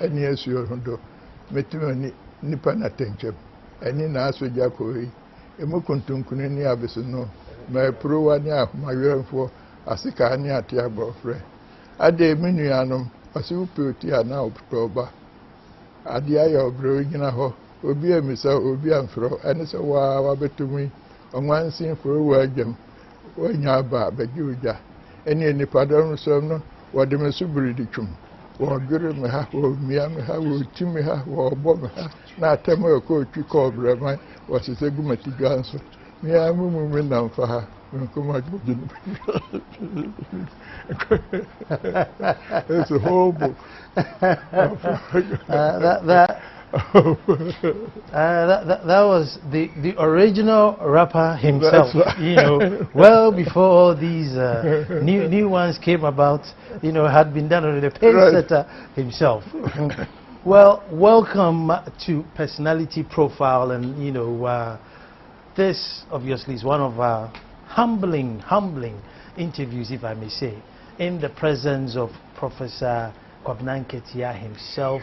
any issue hondo metimi nipa na tenche eni na asoja koyi emu kuntunkune ni abeso no ma pro wani ahoma weremfo asika ni ate agbofre ade menu anom ase upoti ana optoba ade ayo obro gina ho obi emisa obi amfro ene se wa betumi onwansin fro wa agam wanya ba bagiuja eni nipa don so no wode mesubiri ditwum wo gere me ha wo mia me ha wo ti me ha wo bo me ha na atema ko twi ko brema wo sese gumati ganso me amumu me na mfa ha nkoma gudin it's a whole book that was the original rapper himself, you know, well before all these new ones came about, you know, had been done on the pace setter himself. Well, welcome to Personality Profile, and you know, this obviously is one of our humbling interviews, if I may say, in the presence of Professor Kwabena Nketia himself.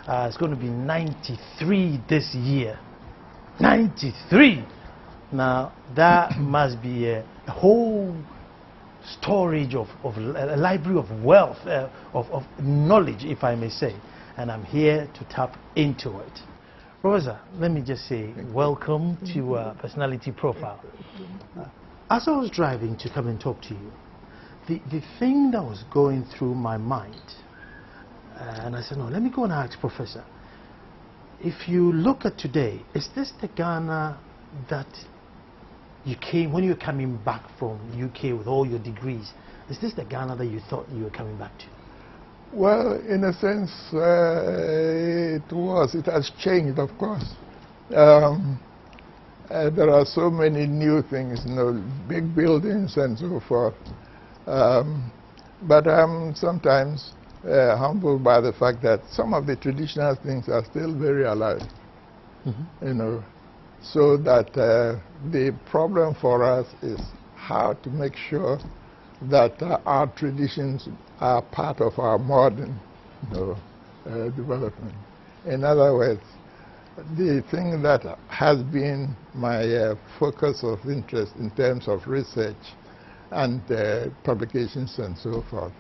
It's going to be 93 this year. 93! Now, that must be a whole storage of a library of wealth, of knowledge, if I may say. And I'm here to tap into it. Professor, let me just say welcome to Personality Profile. As I was driving to come and talk to you, the thing that was going through my mind, and I said, no, let me go and ask Professor, if you look at today, is this the Ghana that you came, when you were coming back from UK with all your degrees, is this the Ghana that you thought you were coming back to? Well, in a sense, it has changed, of course. There are so many new things, you know, big buildings and so forth. But I'm sometimes humbled by the fact that some of the traditional things are still very alive, you know, so that the problem for us is how to make sure that our traditions are part of our modern, you know, development. In other words, the thing that has been my focus of interest in terms of research and publications and so forth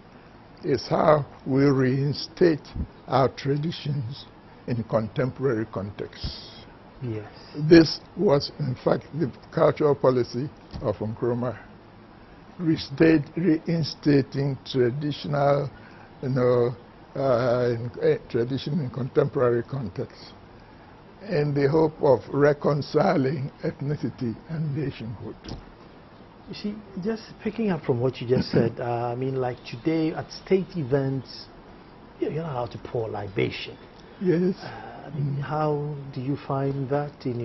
is how we reinstate our traditions in contemporary contexts. Yes. This was, in fact, the cultural policy of Nkrumah, reinstating traditional, you know, tradition in contemporary context, in the hope of reconciling ethnicity and nationhood. You see, just picking up from what you just said, I mean, like today at state events, you're not allowed to pour libation. Yes. I mean, how do you find that in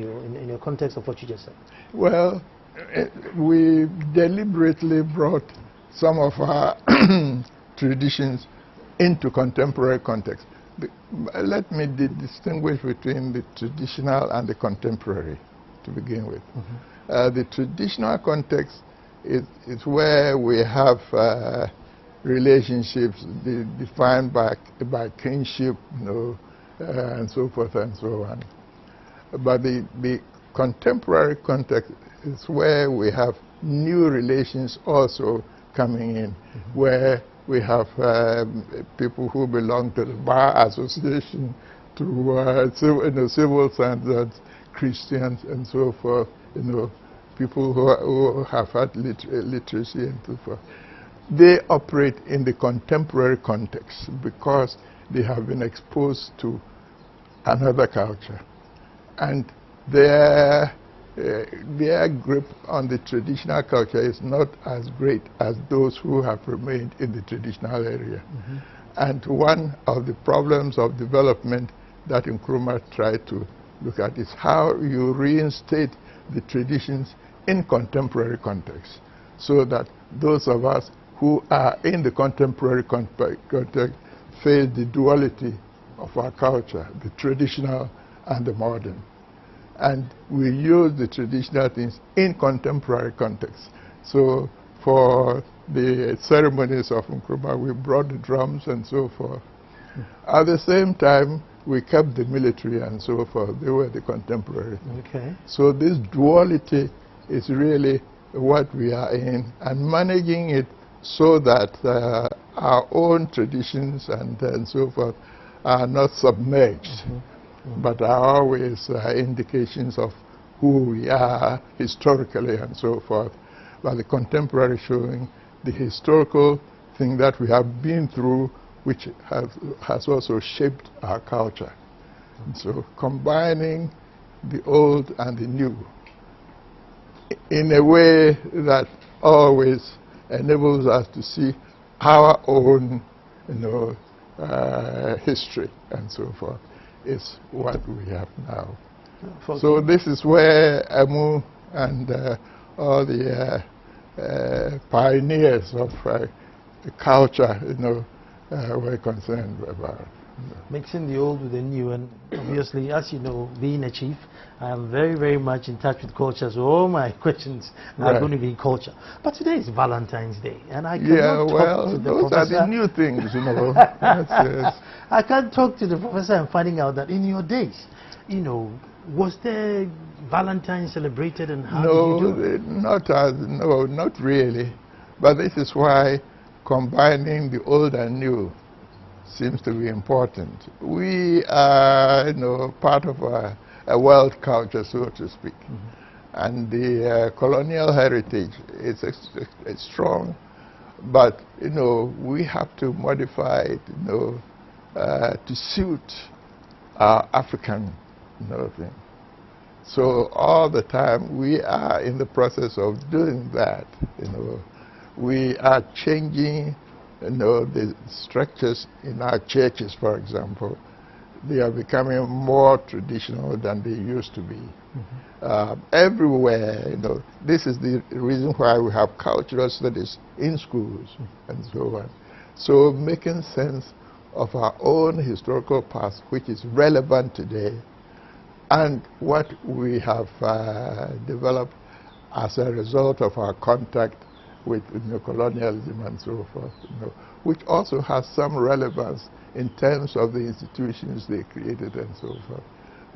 your context of what you just said? Well, we deliberately brought some of our traditions into contemporary context. Let me distinguish between the traditional and the contemporary to begin with. The traditional context is where we have relationships defined by kinship, you know, and so forth and so on. But the contemporary context is where we have new relations also coming in, where we have people who belong to the Bar Association, to civil standards, Christians and so forth, you know, people who have had literacy and so forth. They operate in the contemporary context because they have been exposed to another culture, and their grip on the traditional culture is not as great as those who have remained in the traditional area. And one of the problems of development that Nkrumah tried to look at is how you reinstate the traditions in contemporary context, so that those of us who are in the contemporary context face the duality of our culture, the traditional and the modern. And we use the traditional things in contemporary context. So for the ceremonies of Nkrumah, we brought the drums and so forth. At the same time, we kept the military and so forth. They were the contemporary. Okay. So this duality is really what we are in, and managing it so that our own traditions and so forth are not submerged, but are always indications of who we are historically and so forth, but the contemporary showing the historical thing that we have been through, which has also shaped our culture. And so combining the old and the new in a way that always enables us to see our own, history and so forth, is what we have now. So this is where Amu and all the pioneers of culture, were concerned about. Mixing the old with the new, and obviously, as you know, being a chief, I am very, very much in touch with culture, so all my questions are going to be culture. But today is Valentine's Day, and I cannot talk to the those professor. are the new things, Yes. I can't talk to the professor and finding out that in your days, was there Valentine's celebrated, and how did you do it? Not really. But this is why combining the old and new seems to be important. We are, part of a world culture, so to speak. And the colonial heritage is strong, but, we have to modify it, to suit our African, thing. So all the time we are in the process of doing that, We are changing the structures in our churches, for example. They are becoming more traditional than they used to be. Everywhere, this is the reason why we have cultural studies in schools and so on. So making sense of our own historical past, which is relevant today, and what we have developed as a result of our contact with colonialism and so forth, which also has some relevance in terms of the institutions they created and so forth.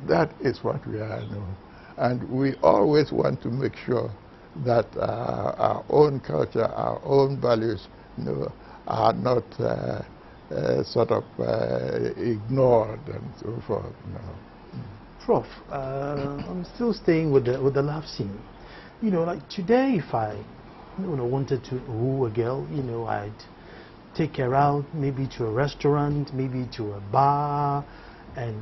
That is what we are now. And we always want to make sure that our own culture, our own values, are not sort of ignored and so forth. Prof, I'm still staying with the love scene. Like today, if I wanted to woo a girl, I'd take her out, maybe to a restaurant, maybe to a bar, and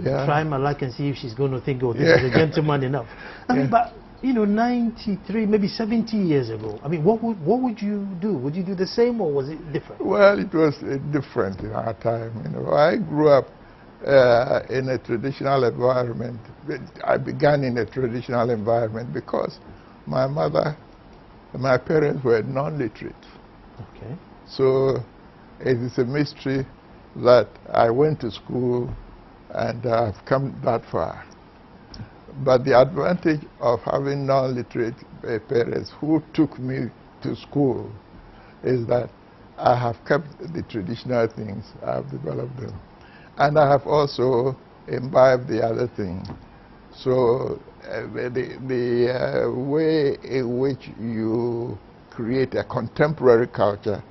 try my luck and see if she's going to think, oh, this is a gentleman enough. I mean, but 93, maybe 70 years ago, I mean, what would you do? Would you do the same, or was it different? Well, it was different in our time. I grew up in a traditional environment. I began in a traditional environment because my parents were non-literate. Okay. So it is a mystery that I went to school and I've come that far. But the advantage of having non-literate parents who took me to school is that I have kept the traditional things, I have developed them. And I have also imbibed the other thing. So the way in which you create a contemporary culture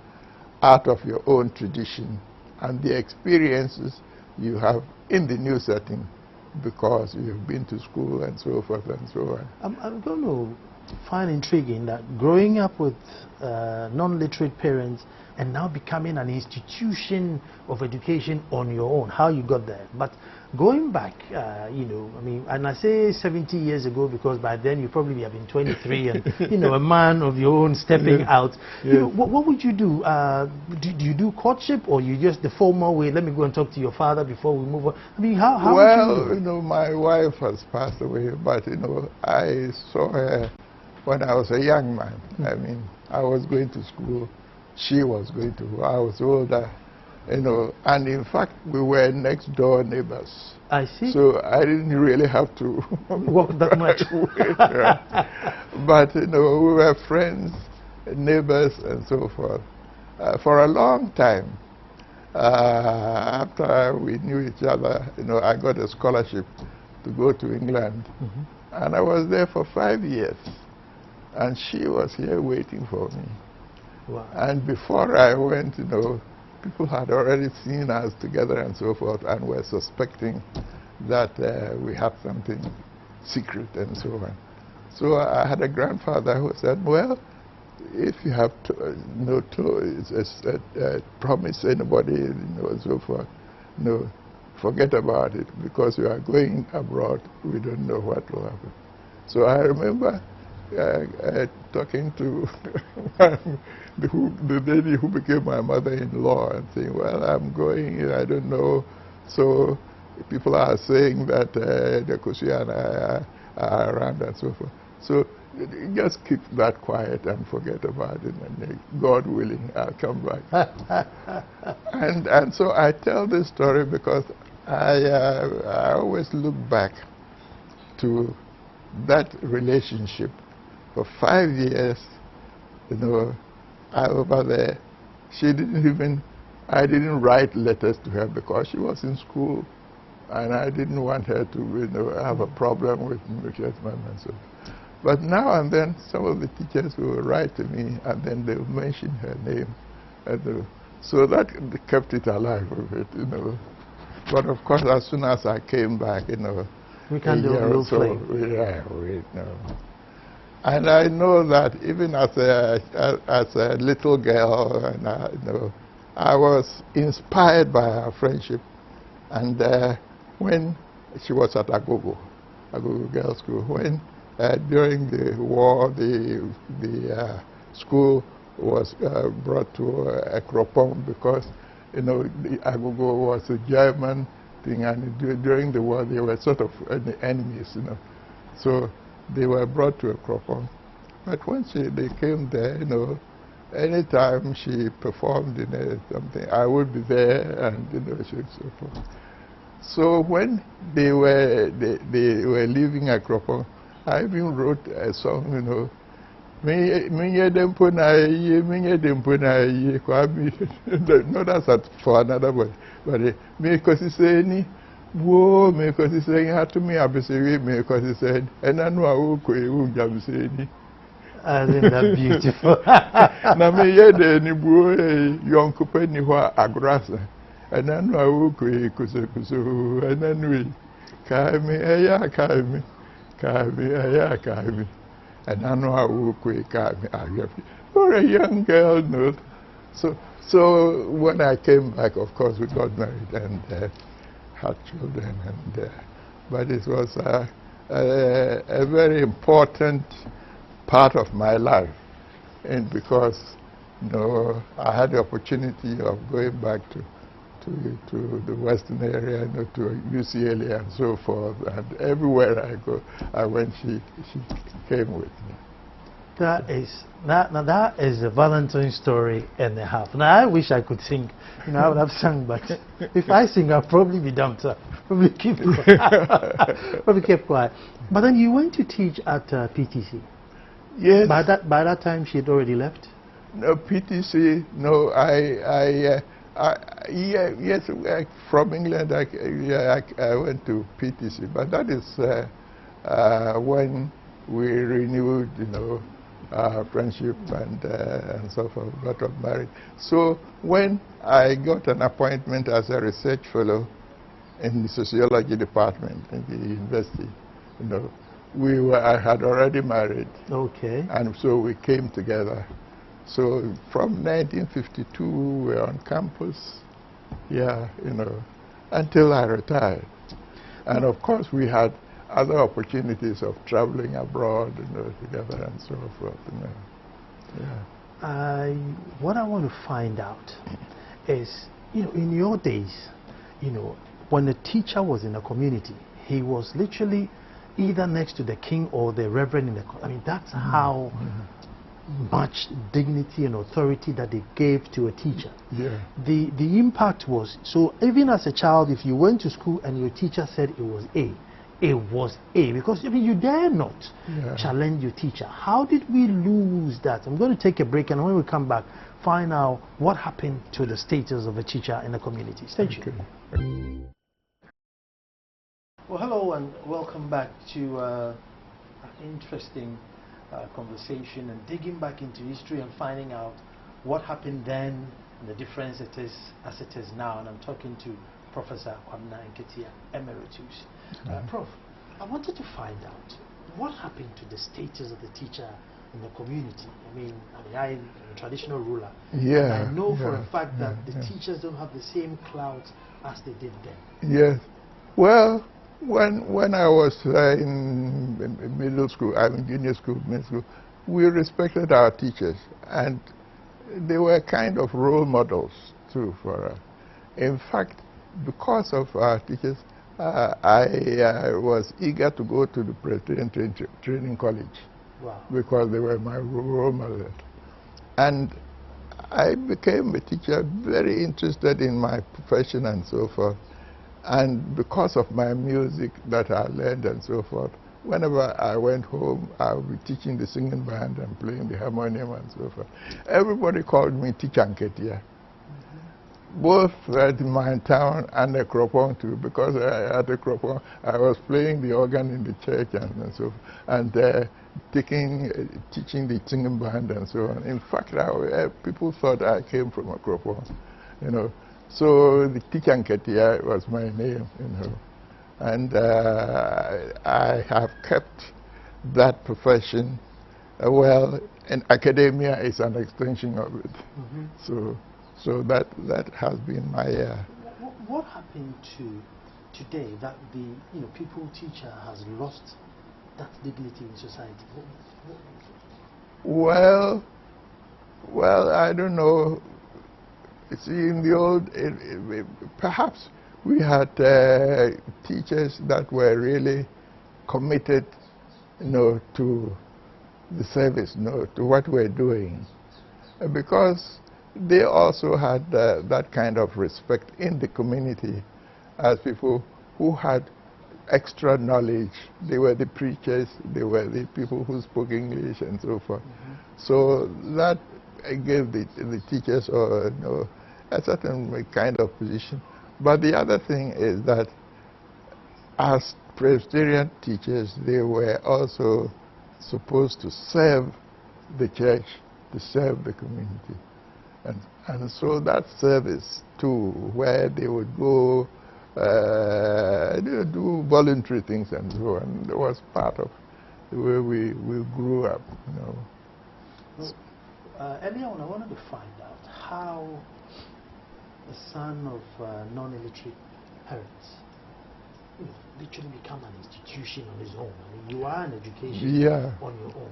out of your own tradition and the experiences you have in the new setting because you've been to school and so forth and so on. I'm going to find intriguing that growing up with non-literate parents and now becoming an institution of education on your own, how you got there. But going back, I mean, and I say 70 years ago because by then you probably have been 23 and, a man of your own stepping out. What would you do? Do you do courtship, or you just the formal way, let me go and talk to your father before we move on? I mean, how well, would you do? My wife has passed away, but, I saw her when I was a young man. I mean, I was going to school. She was going to, I was older, and in fact, we were next door neighbors. I see. So I didn't really have to walk that much. But, we were friends, neighbors, and so forth, for a long time. after we knew each other, I got a scholarship to go to England. And I was there for 5 years. And she was here waiting for me. Wow. And before I went, people had already seen us together and so forth, and were suspecting that we had something secret and so on. So I had a grandfather who said, well, if you have promise anybody, and so forth, forget about it, because you are going abroad, we don't know what will happen. So I remember talking to the lady who became my mother-in-law and saying, well, I'm going, I don't know. So people are saying that the Kusiana are around and so forth. So just keep that quiet and forget about it, and God willing, I'll come back. and so I tell this story because I always look back to that relationship. For 5 years, I over there, I didn't write letters to her because she was in school, and I didn't want her to, have a problem with my and so. But now and then, some of the teachers will write to me, and then they'll mention her name, so that kept it alive a bit, But of course, as soon as I came back, we can't do a little flame. And I know that even as a little girl, and I was inspired by her friendship. And when she was at Agogo Girls' School, when during the war the school was brought to Ekropong because the Agogo was a German thing, and during the war they were sort of enemies, So they were brought to Ekropong. But when they came there, anytime she performed in something, I would be there, and she so forth. So when they were leaving Ekropong, I even wrote a song, Minye no, that's for another word, but me because he said me because he said had to me abisiri me because he said and I know I will go jabisiri. Isn't that beautiful? Na me ye ni buo young couple ni wa agrasa and I know I will go kuso and I know kai me and I know how quick for a young girl, So when I came back, of course, we got married and had children, but it was a very important part of my life, and because I had the opportunity of going back to the Western area, to UCLA and so forth, and everywhere I went, she came with me. That is a Valentine story and a half. Now I wish I could sing, I would have sung, but if I sing, I'll probably be dumped up. Probably keep quiet. Probably kept quiet. But then you went to teach at PTC. Yes. By that time, she had already left. No, PTC. No, yes, from England, I went to PTC, but that is when we renewed, friendship and so forth, got married. So when I got an appointment as a research fellow in the sociology department in the university, I had already married. Okay. And so we came together. So from 1952, we were on campus, until I retired. And of course, we had other opportunities of traveling abroad, together and so forth. What I want to find out is, in your days, when a teacher was in a community, he was literally either next to the king or the reverend in the. I mean, that's how much dignity and authority that they gave to a teacher. Yeah. The impact was, so even as a child, if you went to school and your teacher said it was A, it was A, because you dare not challenge your teacher. How did we lose that? I'm going to take a break, and when we come back, find out what happened to the status of a teacher in the community. Stay tuned. Well, hello and welcome back to an interesting conversation and digging back into history and finding out what happened then and the difference it is as it is now. And I'm talking to Professor Kwabena Nketia, Emeritus. Prof, I wanted to find out what happened to the status of the teacher in the community. I mean, I'm a traditional ruler. Yeah. And I know for a fact that the teachers don't have the same clout as they did then. Yes. Well, when I was in middle school, junior school, middle school, we respected our teachers, and they were kind of role models too for us. In fact, because of our teachers, I was eager to go to the Presbyterian Training College. Wow. Because they were my role models. And I became a teacher, very interested in my profession and so forth. And because of my music that I learned and so forth, whenever I went home, I would be teaching the singing band and playing the harmonium and so forth. Everybody called me Teacher Nketia. Both at my town and the Kropong too, because at the Kropong I was playing the organ in the church and so forth, and teaching the singing band and so on. In fact, people thought I came from a Kropong, you know. So the Teacher Nketia was my name, you know. And I have kept that profession. Well, and academia is an extension of it. So that has been my. What happened to today that the people teacher has lost that dignity in society? Well, I don't know. See, in the old, perhaps we had teachers that were really committed, to the service, to what we're doing, because they also had that kind of respect in the community as people who had extra knowledge. They were the preachers, they were the people who spoke English and so forth. So that gave the teachers a certain kind of position. But the other thing is that as Presbyterian teachers, they were also supposed to serve the church, to serve the community. And so that service too, where they would go do voluntary things and so on, was part of the way we grew up. Well, earlier on, I wanted to find out how a son of non-illiterate parents literally become an institution on his own. I mean, you are an education on your own.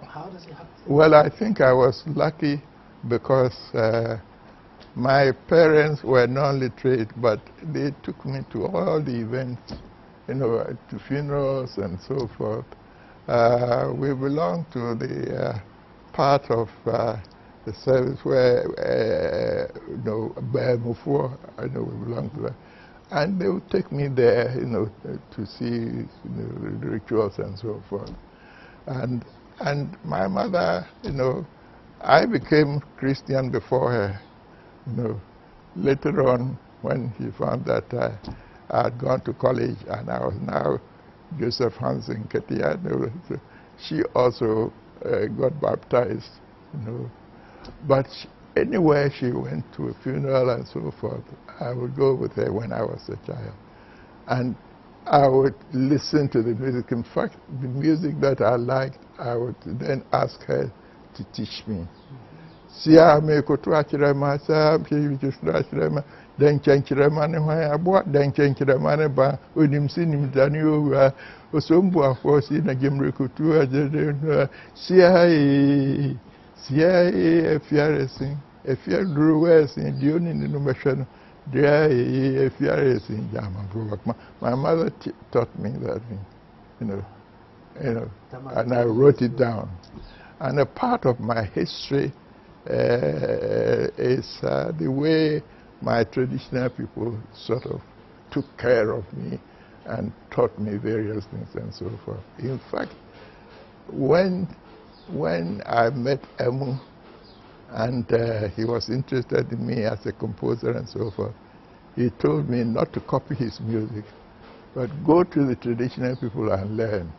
How does it happen? Well, I think I was lucky because my parents were non-literate, but they took me to all the events, to funerals and so forth. We belong to the part of the service where, we belong to that. And they would take me there, to see the rituals and so forth. And my mother, I became Christian before her. Later on, when she found that I had gone to college and I was now Joseph Hansen Nketia, she also got baptized. But anywhere she went to a funeral and so forth, I would go with her when I was a child. And I would listen to the music. In fact, the music that I liked, I would then ask her to teach me. Sia me koto achirema sa pijistra achirema den chanchirema ne hwan abo den chanchirema ne ba onimsi nimdani owa osombu afosi na gemre koto ajede sia efiaresin efiaduru wesin dioni ni no mehwe no dia efiaresin jama bro. My mother taught me that, and I wrote it down. And a part of my history is the way my traditional people sort of took care of me and taught me various things and so forth. In fact, when I met Amu, And he was interested in me as a composer and so forth. He told me not to copy his music, but go to the traditional people and learn.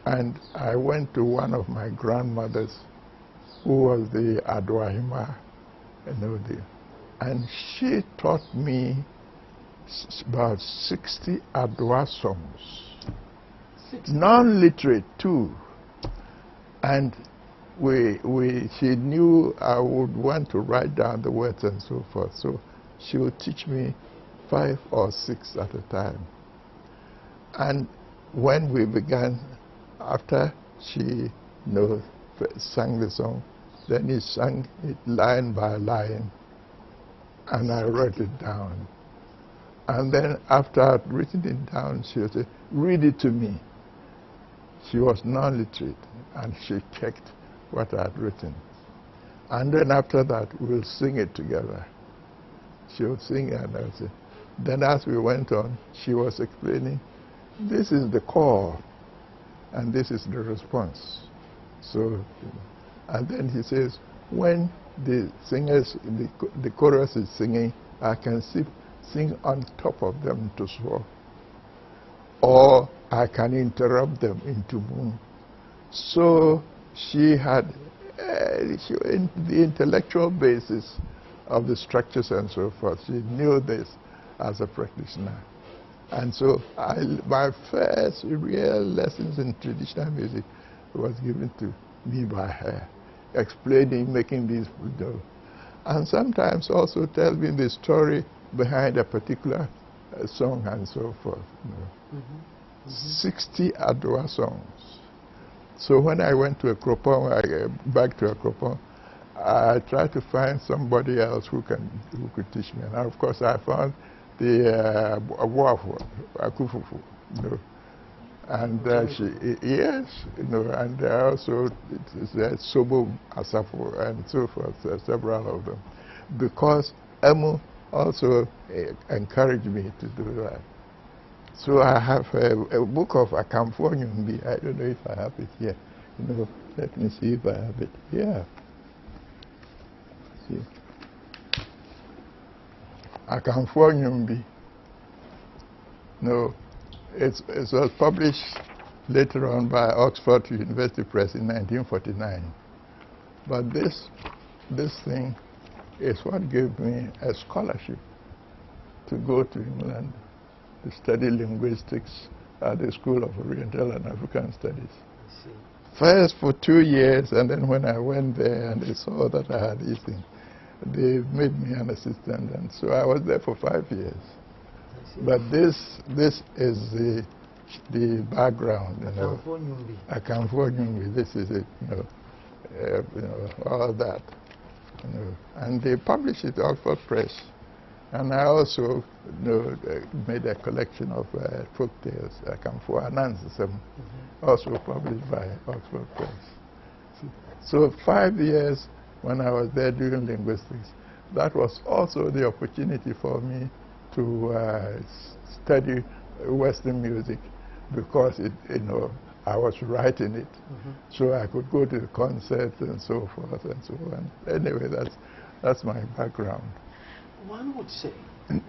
And I went to one of my grandmothers, who was the Adwahima, and she taught me about 60 Adwa songs, non-literate too. And she knew I would want to write down the words and so forth, so she would teach me 5 or 6 at a time. And when we began, after she sang the song, then he sang it line by line, and I wrote it down. And then after I'd written it down, she would say, read it to me. She was non-literate, and she checked what I had written. And then after that, we'll sing it together. She would sing, and I would say. Then as we went on, she was explaining, this is the core, and this is the response. So, and then he says, when the singers, the chorus is singing, I can sing on top of them to swell, or I can interrupt them into boom. So she had the intellectual basis of the structures and so forth. She knew this as a practitioner. And so my first real lessons in traditional music was given to me by her, explaining, making these, and sometimes also tell me the story behind a particular song and so forth. 60 Adwa songs. So when I went to back to Akropong, I tried to find somebody else who could teach me. And of course I found the Akufufu, and yes, and also Sobo Asafo and so forth, several of them, because Amu also encouraged me to do that. So I have a book of Akamfo Nyumbi. I don't know if I have it here. Let me see if I have it. Yeah. See. Akamfo Nyumbi. No, it was published later on by Oxford University Press in 1949. But this thing is what gave me a scholarship to go to England to study linguistics at the School of Oriental and African Studies. First for 2 years, and then when I went there and they saw that I had these things, they made me an assistant, and so I was there for 5 years. But this is the background, Akamfo Nyumbi. This is it, all that, and they published it Oxford Press. And I also made a collection of folk tales, Akamfo Anansisem, also published by Oxford Press. So 5 years when I was there doing linguistics, that was also the opportunity for me to study Western music, because I was writing it, so I could go to the concerts and so forth and so on. Anyway, that's my background. One would say, in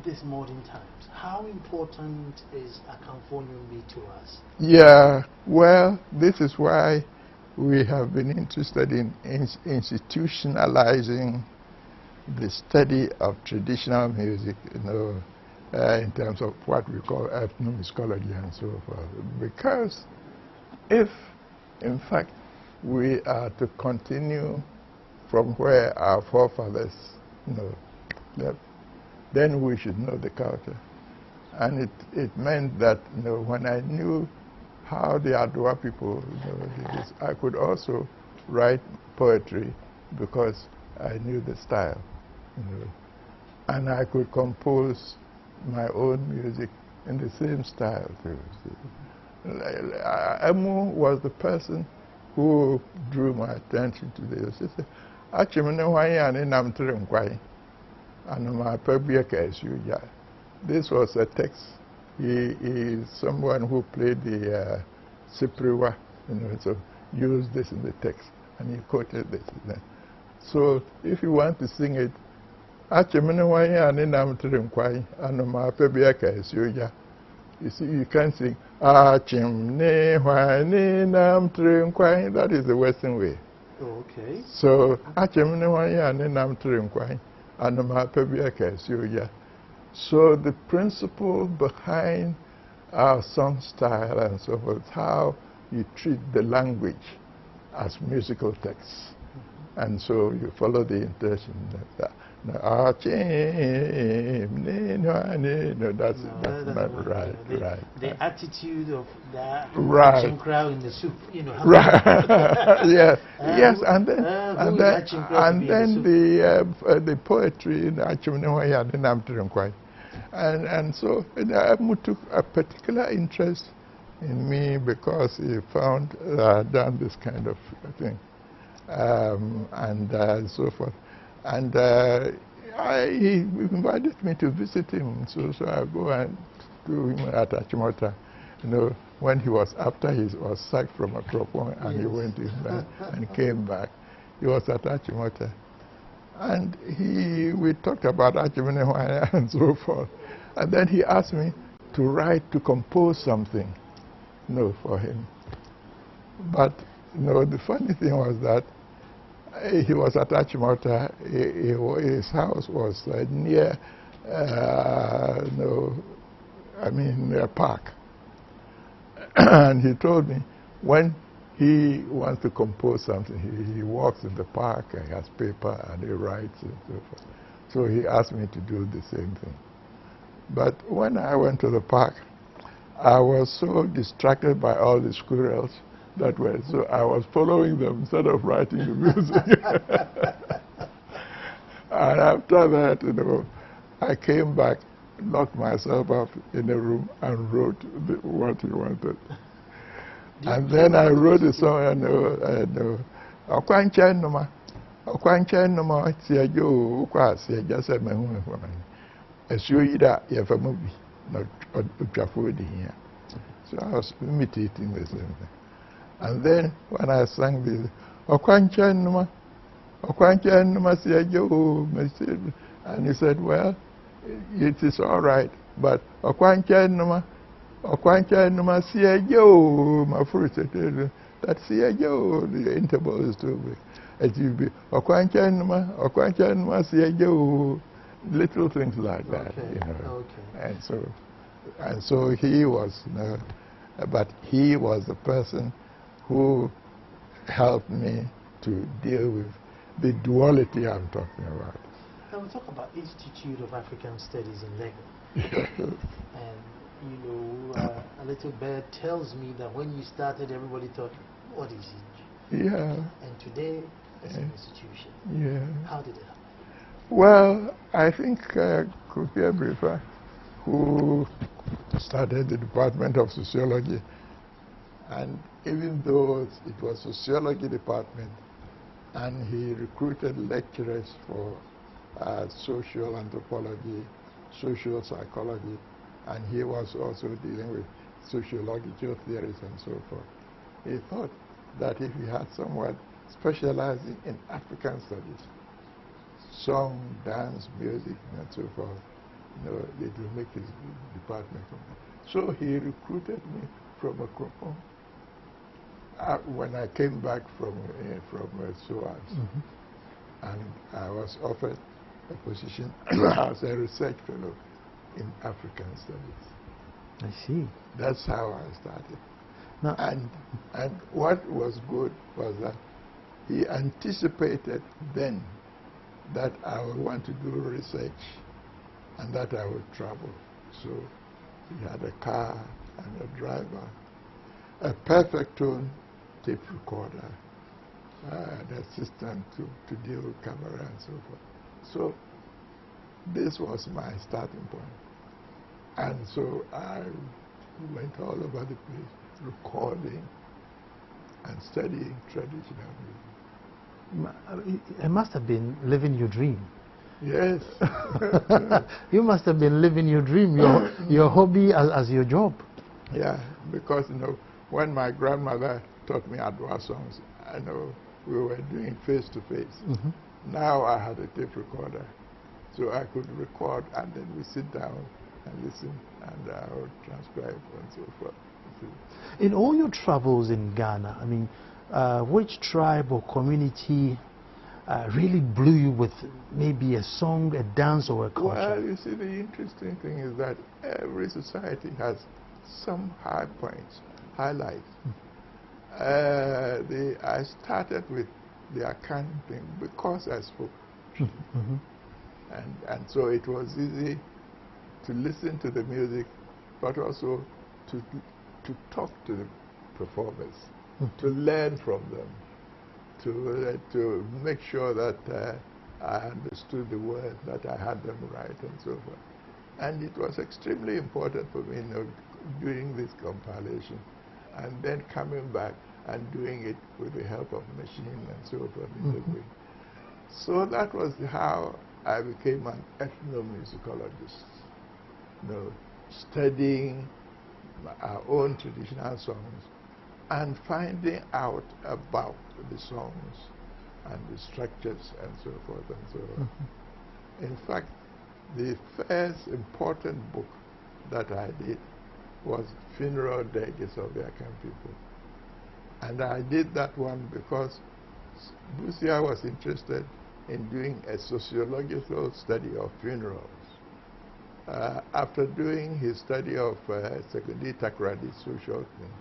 these modern times, how important is Akamfo Nyumbi to us? Yeah, well, this is why we have been interested in institutionalizing the study of traditional music, in terms of what we call ethnomusicology and so forth. Because if, in fact, we are to continue from where our forefathers left, then we should know the culture. And it meant that when I knew how the Adwa people did this, I could also write poetry because I knew the style. And I could compose my own music in the same style too. Amu was the person who drew my attention to this. He said, this was a text. He is someone who played the Sipriwa, so used this in the text. and he quoted this. So if you want to sing it, you see, you can't sing, that is the Western way. Okay. So, so the principle behind our song style and so forth, how you treat the language as musical texts. And so you follow the intention that that's not right. The attitude of that right. crowd in the soup, you know. Right. Yes. Yes. And then the poetry in and so Amu took a particular interest in me because he found I'd done this kind of thing. And so forth. And he invited me to visit him. So I go and do him at Achimota. You know, when he was, after he was sacked from a Akropong and yes. He went in there and came back. He was at Achimota. And we talked about Achimota and so forth. And then he asked me to compose something, you know, for him. But, you know, the funny thing was that he was at Achimota. His house was near, near a park. And he told me when he wants to compose something, he walks in the park and he has paper and he writes and so forth. So he asked me to do the same thing. But when I went to the park, I was so distracted by all the squirrels that way. So I was following them instead of writing the music. And after that, you know, I came back, locked myself up in a room and wrote what he wanted. And then I wrote a song, so I was imitating the same thing. And then when I sang this, and he said, well, it is all right, but the interval is too big. It will be little things like that, okay. You know. Okay. And so he was, you know, but he was the person who helped me to deal with the duality I'm talking about. Now we talk about Institute of African Studies in Lagos. And you know, a little bird tells me that when you started, everybody thought, what is it? Yeah. And today, it's an institution. Yeah. How did it happen? Well, I think Kofi Abrifa, who started the Department of Sociology, and even though it was sociology department, and he recruited lecturers for social anthropology, social psychology, and he was also dealing with sociological theories and so forth. He thought that if he had someone specializing in African studies, song, dance, music, and so forth, you know, it will make his department. So he recruited me from Akropong. When I came back from SOAS, and I was offered a position as a research fellow in African studies. I see. That's how I started. Now, and what was good was that he anticipated then that I would want to do research and that I would travel. So he had a car and a driver, a perfect tone tape recorder, an assistant to deal with camera and so forth. So this was my starting point. And so I went all over the place recording and studying traditional music. It must have been living your dream. Yes. You must have been living your dream, your hobby as your job. Yeah, because, you know, when my grandmother taught me Adwa songs, I know we were doing face-to-face. Now I had a tape recorder, so I could record, and then we sit down and listen, and I would transcribe and so forth. In all your travels in Ghana, I mean, which tribe or community really blew you with maybe a song, a dance, or a culture? Well, you see, the interesting thing is that every society has some high points, highlights. I started with the Atani thing because I spoke. And so it was easy to listen to the music, but also to talk to the performers, to learn from them, to make sure that I understood the words, that I had them right, and so forth. And it was extremely important for me, doing this compilation, and then coming back and doing it with the help of machine and so forth in the way. So that was how I became an ethnomusicologist, studying our own traditional songs and finding out about the songs and the structures and so forth and so on. In fact, the first important book that I did was Funeral Dirges of the Akan People. And I did that one because Busia was interested in doing a sociological study of funerals. After doing his study of Sekudi Takradi's social thing,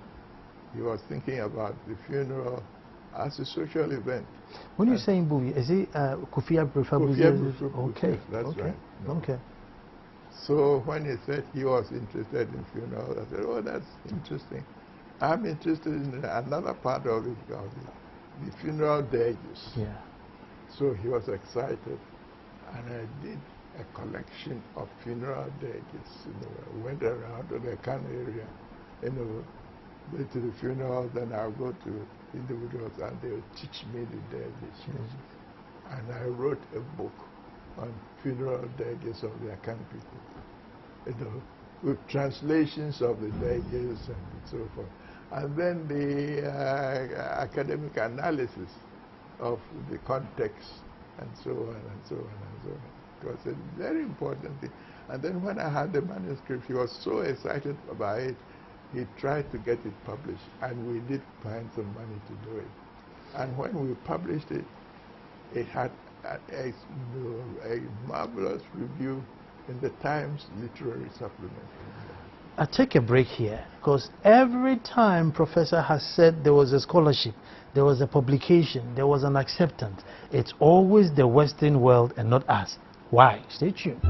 he was thinking about the funeral as a social event. When you're saying Busia, is it Kofi Abdul? Okay, that's okay. right. No. Okay. So when he said he was interested in funerals, I said, oh, that's interesting. I'm interested in another part of it, the funeral dirges. Yeah. So he was excited, and I did a collection of funeral dirges. I went around to the Kano area, go to the funeral, then I'll go to individuals, and they'll teach me the dirges. And I wrote a book on funeral dirges of the Akan people, with translations of the dirges and so forth. And then the academic analysis of the context and so on and so on and so on. It was a very important thing. And then when I had the manuscript, he was so excited about it, he tried to get it published, and we did find some money to do it. And when we published it, it had a marvelous review in the Times Literary Supplement. I'll take a break here, because every time Professor has said there was a scholarship, there was a publication, there was an acceptance, it's always the Western world and not us. Why? Stay tuned.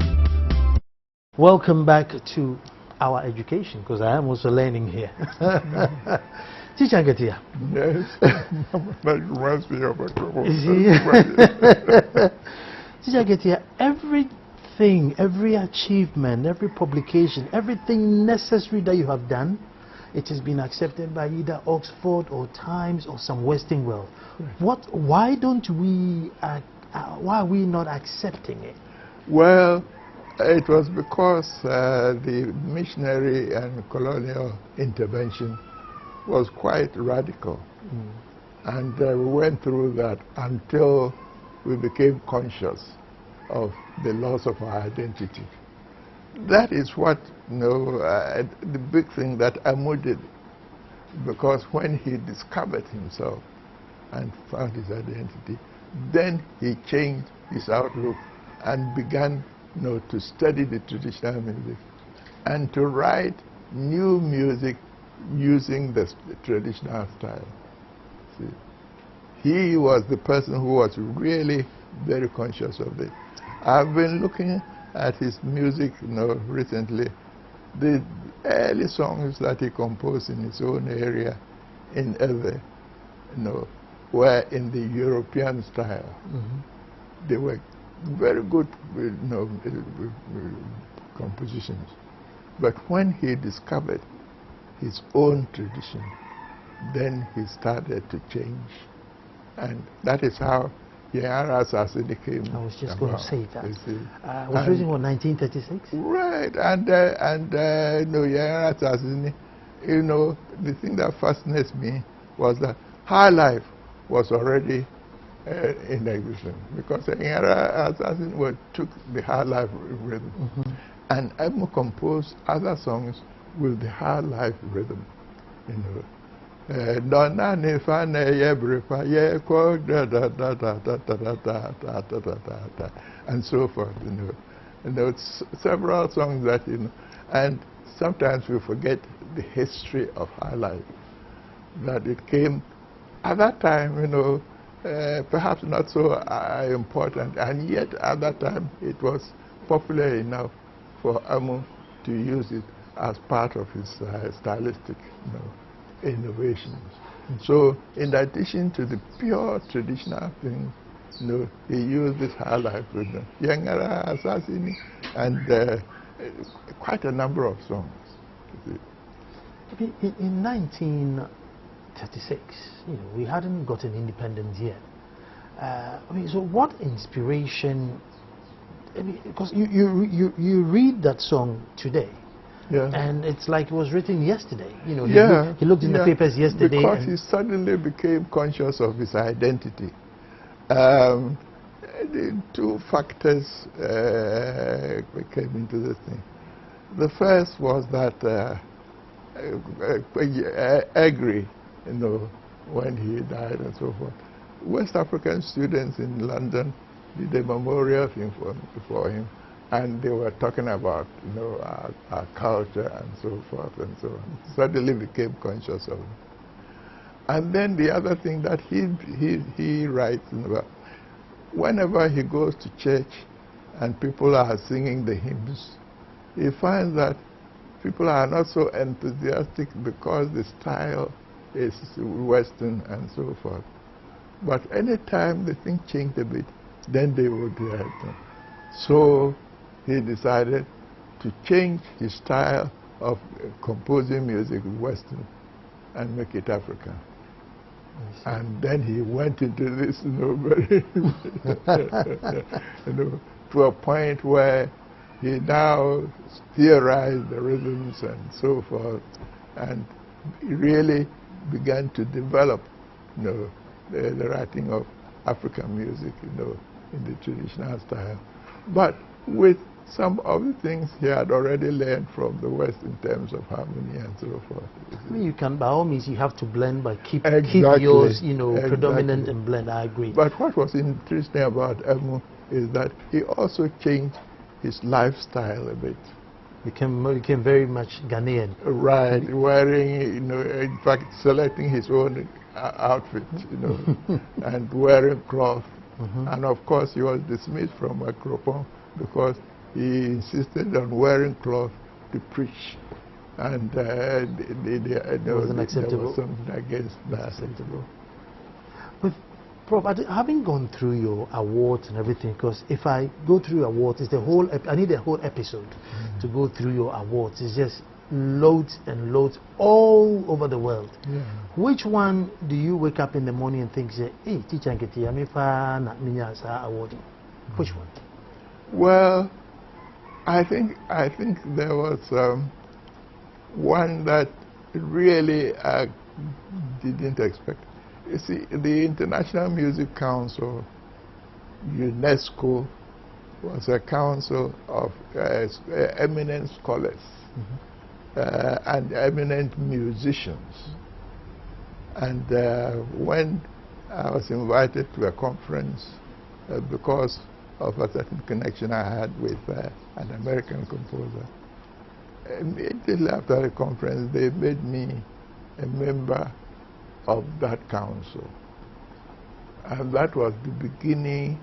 Welcome back to our education, because I am also learning here. Teacher Gatia. Yes, that reminds me of a trouble. Teacher Gatia, everything, every achievement, every publication, everything necessary that you have done, it has been accepted by either Oxford or Times or some Western world. Right. Why don't we, why are we not accepting it? Well, it was because the missionary and colonial intervention was quite radical. And we went through that until we became conscious of the loss of our identity. That is what, the big thing that Amu did, because when he discovered himself and found his identity, then he changed his outlook and began, to study the traditional music and to write new music using the traditional style. See, he was the person who was really very conscious of it. I've been looking at his music, recently. The early songs that he composed in his own area in Ewe, were in the European style. They were very good, compositions. But when he discovered his own tradition, then he started to change. And that is how Yara Sasini came. I was just going to say that. I was reading what, 1936? Right, and Yara Sasini, the thing that fascinates me was that her life was already in existence, because Engara Assassin took the high life rhythm, and Amu composed other songs with the high life rhythm, you know. Donna Nifane Yebripa Yeko da da da da da da da da da da da da, and so forth, you know. And there were several songs that, you know, and sometimes we forget the history of high life, that it came at that time, you know, perhaps not so important, and yet at that time it was popular enough for Amu to use it as part of his stylistic, you know, innovations. So in addition to the pure traditional thing, you know, he used this high life rhythm, Yangara Assassini, and quite a number of songs. In 1936, you know, we hadn't gotten independence yet. I mean, so what inspiration? I mean, because you read that song today, yeah, and it's like it was written yesterday. You know, yeah, he looked in the papers yesterday, because he suddenly became conscious of his identity. The two factors came into this thing. The first was that Agri, you know, when he died and so forth, West African students in London did a memorial thing for him, and they were talking about, you know, our culture and so forth and so on. Suddenly became conscious of it. And then the other thing that he writes about, whenever he goes to church and people are singing the hymns, he finds that people are not so enthusiastic because the style is Western and so forth. But any time the thing changed a bit, then they would so he decided to change his style of composing music Western and make it African. And then he went into this, you know, very you know, to a point where he now theorized the rhythms and so forth, and he really began to develop, you know, the writing of African music, you know, in the traditional style, but with some of the things he had already learned from the West in terms of harmony and so forth. I mean, you can, by all means, you have to blend, but keep Exactly. yours, you know, Exactly. predominant and blend. I agree. But what was interesting about Amu is that he also changed his lifestyle a bit. Became very much Ghanaian. Right, wearing, you know, in fact, selecting his own outfit, you know, and wearing cloth. And of course, he was dismissed from Microphone because he insisted on wearing cloth to preach, and there wasn't acceptable. was something against that. But Prof, having gone through your awards and everything, because if I go through awards, it's the whole. I need a whole episode to go through your awards. It's just loads and loads all over the world. Yeah. Which one do you wake up in the morning and think, hey, teacher, award? Which one? Well, I think there was one that really didn't expect. You see, the International Music Council, UNESCO, was a council of eminent scholars and eminent musicians. And when I was invited to a conference because of a certain connection I had with an American composer, immediately after the conference, they made me a member of that council. And that was the beginning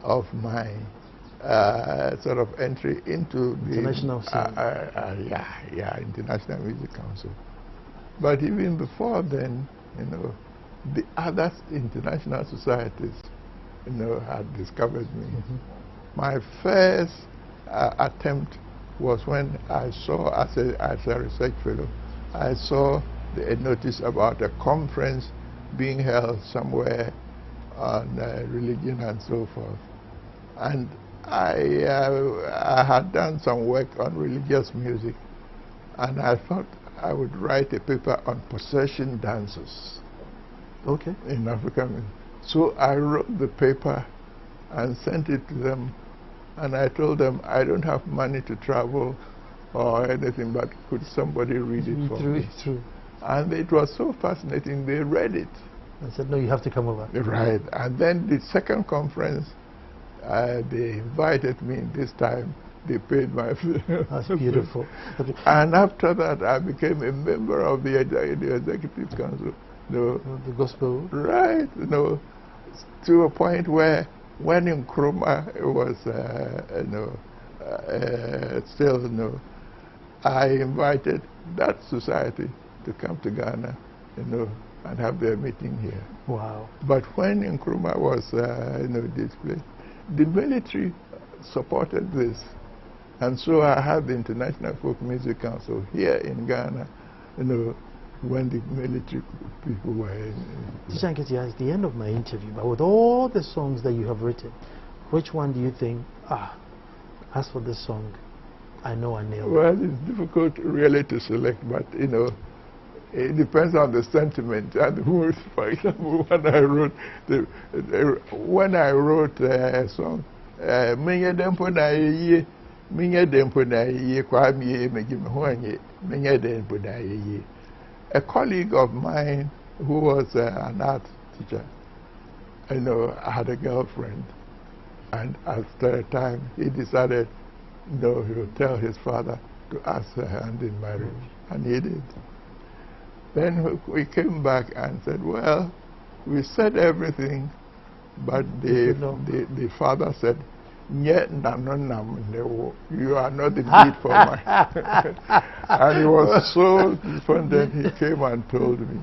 of my sort of entry into the international International Music Council. But even before then, you know, the other international societies, you know, had discovered me. My first attempt was when I saw, as a research fellow, I saw a notice about a conference being held somewhere on religion and so forth. And I had done some work on religious music, and I thought I would write a paper on possession dances. Okay. In Africa. So I wrote the paper and sent it to them, and I told them I don't have money to travel or anything, but could somebody read it for me? True. And it was so fascinating, they read it. I said, no, you have to come over. Right. And then the second conference, they invited me. This time, they paid my fee. That's beautiful. And after that, I became a member of the Executive Council. The gospel. Right. To a point where, when Nkrumah was, still, I invited that society to come to Ghana, and have their meeting here. Wow. But when Nkrumah was, displaced, the military supported this. And so I had the International Folk Music Council here in Ghana, when the military people were in. Teacher Nketia, it's the end of my interview, but with all the songs that you have written, which one do you think, as for this song, I know I nailed it? Well, it's difficult really to select, but, it depends on the sentiment and the mood. For example, when I wrote a song, a colleague of mine who was an art teacher, had a girlfriend, and after a time he decided, he would tell his father to ask her hand in marriage, and he did. Then we came back and said, well, we said everything, but the father said, you are not the need for my. And he was so despondent, he came and told me.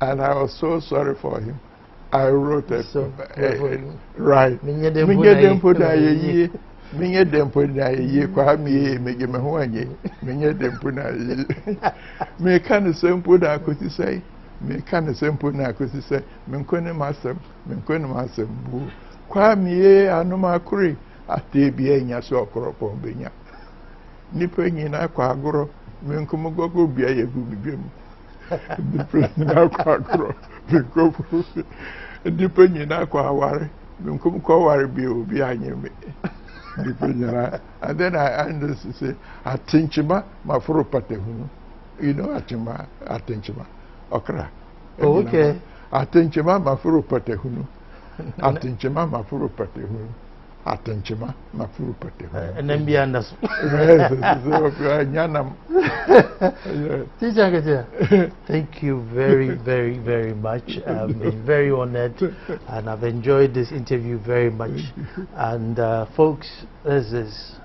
And I was so sorry for him. I wrote a right. Minye dempo na ye kwa mi me me ho anye minye dempo na ye me kan sempo na akosi sai me kan sempo na akosi sai me nkone masem bu kwa mi anoma kuri ate bi enya so okoropo benya nipa nyina kwa agoro me nkomo gogo bia ye gu bibem nipa nyina kwa agoro me gogo nipa nyina kwa aware me nkomo kwa aware bi obi anye me. And then I understood to say, Atinchima, mafuru patehunu. Atinchima, okra. Oh, okay. Atinchima, mafuru patehunu. Atinchima, mafuru patehunu. Atinchima, mafuru patehunu. And then beyond us. Teacher Nketia, thank you very, very, very much. I've been very honored, and I've enjoyed this interview very much. And folks, this is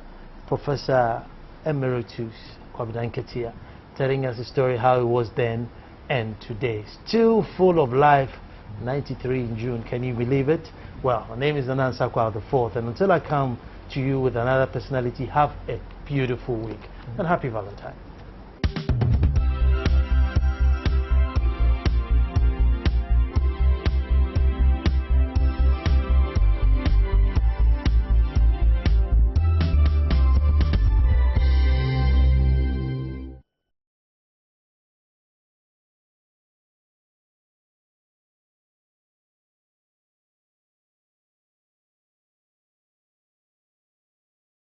Professor Emeritus Kwabena Nketia telling us the story how it was then and today. Still full of life. 93 in June, can you believe it? Well, my name is Anan Sakwa IV, and until I come to you with another personality, have a beautiful week and happy Valentine.